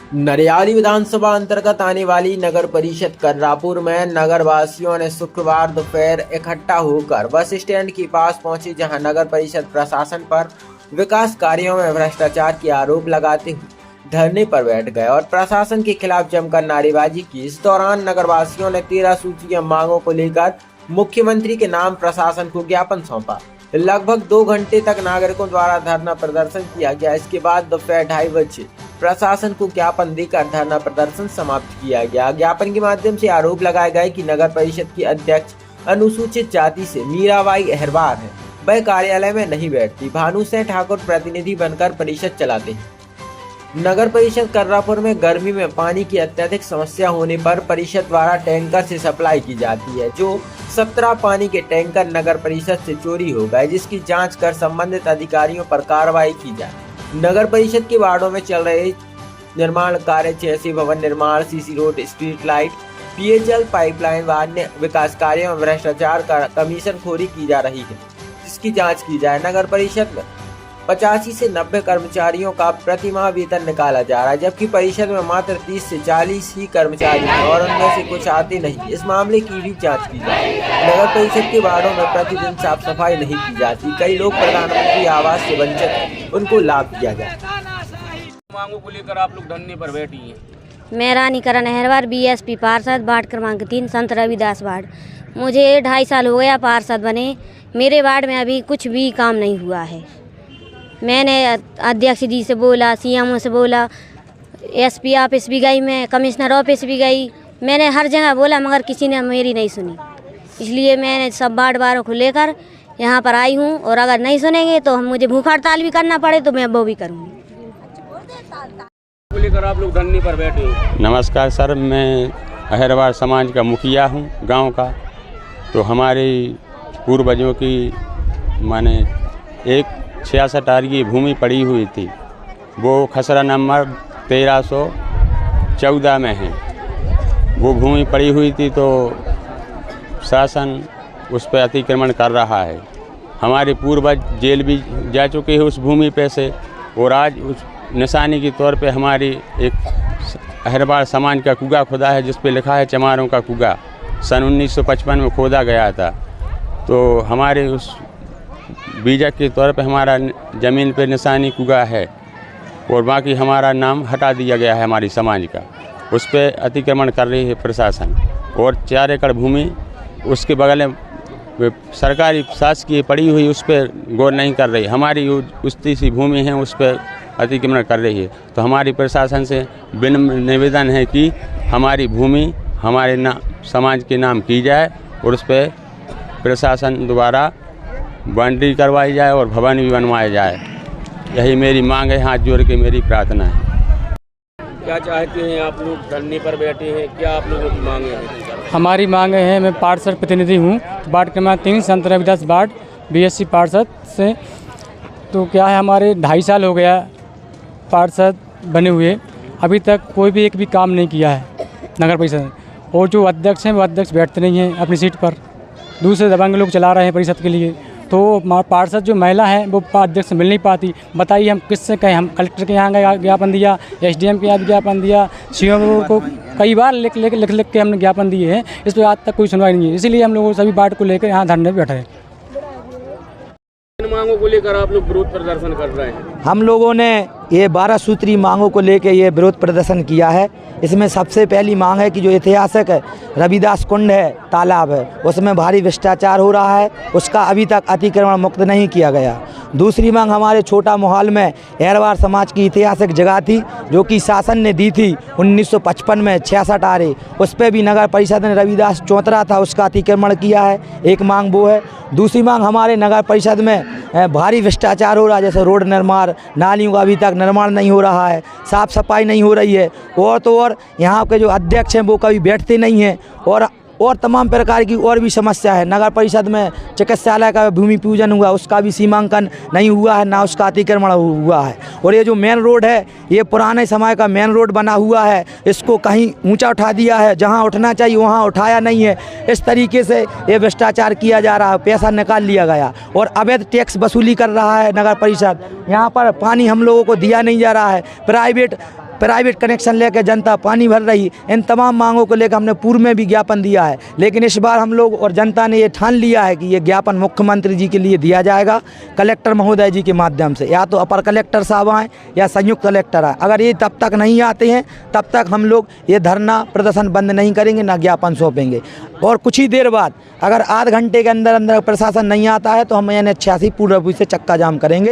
नरियाली विधानसभा अंतर्गत आने वाली नगर परिषद कर्रापुर में नगर वासियों ने शुक्रवार दोपहर इकट्ठा होकर बस स्टैंड के पास पहुंचे, जहां नगर परिषद प्रशासन पर विकास कार्यों में भ्रष्टाचार के आरोप लगाते हुए धरने पर बैठ गए और प्रशासन के खिलाफ जमकर नारेबाजी की। इस दौरान नगर वासियों ने 13 सूचीय मांगों को लेकर मुख्यमंत्री के नाम प्रशासन को ज्ञापन सौंपा। लगभग 2 घंटे तक नागरिकों द्वारा धरना प्रदर्शन किया गया। इसके बाद दोपहर 2:30 बजे प्रशासन को ज्ञापन देकर धरना प्रदर्शन समाप्त किया गया। ज्ञापन के माध्यम से आरोप लगाए गए कि नगर परिषद की अध्यक्ष अनुसूचित जाति से मीराबाई अहरवार है, वह कार्यालय में नहीं बैठती। भानु सिंह ठाकुर प्रतिनिधि बनकर परिषद चलाते हैं। नगर परिषद कर्रापुर में गर्मी में पानी की अत्यधिक समस्या होने पर परिषद द्वारा टैंकर से सप्लाई की जाती है, जो 17 पानी के टैंकर नगर परिषद से चोरी हो गए, जिसकी जांच कर संबंधित अधिकारियों पर कार्रवाई की जाए। नगर परिषद के वार्डों में चल रहे निर्माण कार्य जैसे भवन निर्माण, सीसी रोड, स्ट्रीट लाइट, पेयजल पाइपलाइन व अन्य विकास कार्यों में भ्रष्टाचार का कमीशनखोरी की जा रही है, जिसकी जांच की जाए। नगर परिषद में 85 से 90 कर्मचारियों का प्रतिमाह वेतन निकाला जा रहा है, जबकि परिषद में मात्र 30 से 40 ही कर्मचारी हैं और उनमें से कुछ आते नहीं। इस मामले की भी जांच की जाए। नगर परिषद के वार्डों में प्रतिदिन साफ सफाई नहीं की जाती। कई लोग प्रधानमंत्री आवास से वंचित हैं, उनको लाभ दिया जाए। मांगों को लेकर आप लोग धरने पर बैठी हैं। मैं रानीकरण अहरवार बीएसपी पार्षद वार्ड क्रमांक 3 संत रविदास वार्ड। मुझे 2.5 साल हो गया पार्षद बने। मेरे वार्ड में अभी कुछ भी काम नहीं हुआ है। मैंने अध्यक्ष जी से बोला, सीएमओ से बोला, एसपी ऑफिस भी गई, मैं कमिश्नर ऑफिस भी गई, मैंने हर जगह बोला, मगर किसी ने मेरी नहीं सुनी। इसलिए मैंने सब वार्ड वालों को लेकर यहाँ पर आई हूँ, और अगर नहीं सुनेंगे तो हम मुझे भूख हड़ताल भी करना पड़े तो मैं वो भी करूँगी। लेकर आप लोग धरने पर बैठे हैं। नमस्कार सर, मैं अहरवार समाज का मुखिया हूँ गांव का। तो हमारे पूर्वजों की माने एक 66 आर की भूमि पड़ी हुई थी, वो खसरा नंबर 1314 में है। वो भूमि पड़ी हुई थी तो शासन उस पर अतिक्रमण कर रहा है। हमारे पूर्वज जेल भी जा चुके हैं उस भूमि पे से, और आज उस निशानी के तौर पे हमारी एक अहरवार समाज का कुआं खुदा है, जिस पे लिखा है चमारों का कुआं। सन 1955 में खोदा गया था। तो हमारे उस बीजक के तौर पे हमारा ज़मीन पे निशानी कुआं है, और बाकी हमारा नाम हटा दिया गया है हमारी समाज का। उस पर अतिक्रमण कर रही है प्रशासन, और 4 एकड़ भूमि उसके बगल में सरकारी शासकीय पड़ी हुई, उस पर गौर नहीं कर रही। हमारी उस्ती सी भूमि है, उस पर अतिक्रमण कर रही है। तो हमारी प्रशासन से विनम्र निवेदन है कि हमारी भूमि हमारे समाज के नाम की जाए, और उस पर प्रशासन द्वारा बाउंड्री करवाई जाए और भवन भी बनवाया जाए। यही मेरी मांग है, हाथ जोड़ के मेरी प्रार्थना है। क्या चाहते हैं आप लोग धरने पर बैठे हैं, क्या आप लोगों की मांगे हैं? हमारी मांग है, मैं पार्षद प्रतिनिधि हूँ वार्ड क्रमांक 3 संत रविदास वार्ड बीएसपी पार्षद से। तो क्या है, हमारे 2.5 साल हो गया पार्षद बने हुए, अभी तक कोई भी एक भी काम नहीं किया है नगर परिषद। और जो अध्यक्ष हैं वो अध्यक्ष बैठते नहीं हैं अपनी सीट पर, दूसरे दबंग लोग चला रहे हैं परिषद के लिए। तो पार्षद जो महिला है वो अध्यक्ष से मिल नहीं पाती। बताइए हम किससे कहें? हम कलेक्टर के यहाँ ज्ञापन दिया, एसडीएम के यहाँ ज्ञापन दिया, सीएमओ को कई बार लिख के हमने ज्ञापन दिए हैं। इस पर आज तक कोई सुनवाई नहीं है। इसीलिए हम लोग सभी वार्ड को लेकर यहाँ धरने पर बैठे हैं। इन मांगों को लेकर आप लोग विरोध प्रदर्शन कर रहे हैं। हम लोगों ने ये 12 सूत्री मांगों को लेकर ये विरोध प्रदर्शन किया है। इसमें सबसे पहली मांग है कि जो ऐतिहासिक रविदास कुंड है, तालाब है, उसमें भारी भ्रष्टाचार हो रहा है, उसका अभी तक अतिक्रमण मुक्त नहीं किया गया। दूसरी मांग हमारे छोटा मोहाल में अहरवार समाज की ऐतिहासिक जगह थी, जो कि शासन ने दी थी 1955 में 66 आरे, उस पर भी नगर परिषद ने रविदास चौतरा था, उसका अतिक्रमण किया है। एक मांग वो है। दूसरी मांग हमारे नगर परिषद में भारी भ्रष्टाचार हो रहा है, जैसे रोड निर्माण, नालियों का अभी तक निर्माण नहीं हो रहा है, साफ़ सफाई नहीं हो रही है, और तो और यहाँ के जो अध्यक्ष हैं वो कभी बैठते नहीं हैं, और तमाम प्रकार की और भी समस्या है। नगर परिषद में चिकित्सालय का भूमि पूजन हुआ, उसका भी सीमांकन नहीं हुआ है, ना उसका अतिक्रमण हुआ है। और ये जो मेन रोड है, ये पुराने समय का मेन रोड बना हुआ है, इसको कहीं ऊंचा उठा दिया है, जहां उठना चाहिए वहां उठाया नहीं है। इस तरीके से ये भ्रष्टाचार किया जा रहा है, पैसा निकाल लिया गया, और अवैध टैक्स वसूली कर रहा है नगर परिषद। यहाँ पर पानी हम लोगों को दिया नहीं जा रहा है। प्राइवेट प्राइवेट कनेक्शन लेकर जनता पानी भर रही, इन तमाम मांगों को लेकर हमने पूर्व में भी ज्ञापन दिया है। लेकिन इस बार हम लोग और जनता ने ये ठान लिया है कि ये ज्ञापन मुख्यमंत्री जी के लिए दिया जाएगा, कलेक्टर महोदय जी के माध्यम से, या तो अपर कलेक्टर साहब आएँ या संयुक्त कलेक्टर आए। अगर ये तब तक नहीं आते हैं तब तक हम लोग ये धरना प्रदर्शन बंद नहीं करेंगे, ना ज्ञापन सौंपेंगे। और कुछ ही देर बाद अगर आध घंटे के अंदर अंदर प्रशासन नहीं आता है तो हम NH 86 पूर्ण रूप से चक्का जाम करेंगे।